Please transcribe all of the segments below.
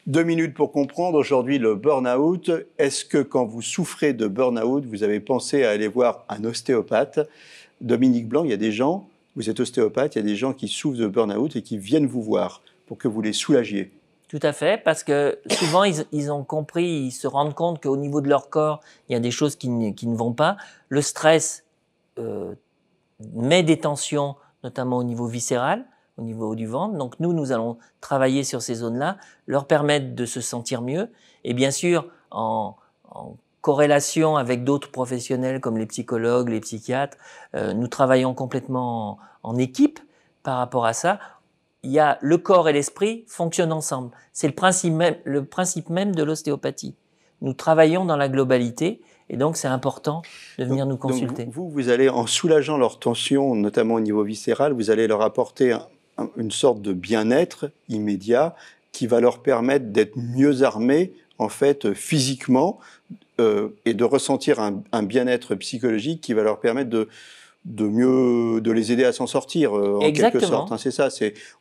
2 minutes pour comprendre aujourd'hui le burn-out. Est-ce que quand vous souffrez de burn-out, vous avez pensé à aller voir un ostéopathe? Dominique Blanc, il y a des gens, vous êtes ostéopathe, il y a des gens qui souffrent de burn-out et qui viennent vous voir pour que vous les soulagiez. Tout à fait, parce que souvent ils ont compris, ils se rendent compte qu'au niveau de leur corps, il y a des choses qui ne vont pas. Le stress met des tensions, notamment au niveau viscéral, au niveau du ventre. Donc nous allons travailler sur ces zones-là, leur permettre de se sentir mieux. Et bien sûr, en corrélation avec d'autres professionnels comme les psychologues, les psychiatres, nous travaillons complètement en équipe par rapport à ça. Il y a le corps et l'esprit fonctionnent ensemble. C'est le principe même de l'ostéopathie. Nous travaillons dans la globalité et donc c'est important de venir nous consulter. Donc vous allez, en soulageant leur tension, notamment au niveau viscéral, vous allez leur apporter une sorte de bien-être immédiat qui va leur permettre d'être mieux armés, en fait, physiquement, et de ressentir un bien-être psychologique qui va leur permettre de les aider à s'en sortir, en quelque sorte. Hein, c'est ça,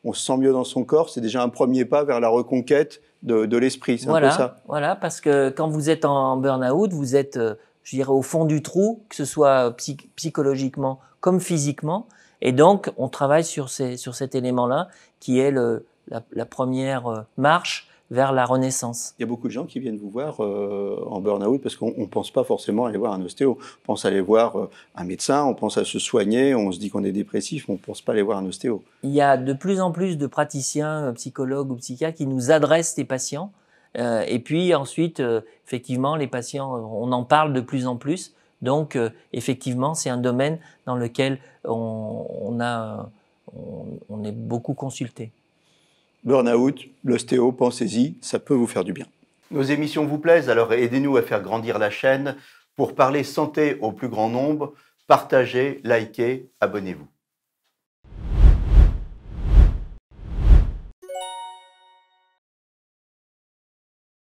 on se sent mieux dans son corps, c'est déjà un premier pas vers la reconquête de l'esprit, c'est un peu ça. Voilà, parce que quand vous êtes en burn-out, vous êtes, je dirais, au fond du trou, que ce soit psychologiquement comme physiquement, et donc on travaille sur cet élément-là, qui est la première marche vers la renaissance. Il y a beaucoup de gens qui viennent vous voir en burn-out parce qu'on ne pense pas forcément aller voir un ostéo. On pense aller voir un médecin, on pense à se soigner, on se dit qu'on est dépressif, mais on ne pense pas aller voir un ostéo. Il y a de plus en plus de praticiens, psychologues ou psychiatres qui nous adressent des patients. Et puis ensuite, effectivement, les patients, on en parle de plus en plus. Donc, effectivement, c'est un domaine dans lequel on est beaucoup consulté. Burn-out, l'ostéo, pensez-y, ça peut vous faire du bien. Nos émissions vous plaisent, alors aidez-nous à faire grandir la chaîne. Pour parler santé au plus grand nombre, partagez, likez, abonnez-vous.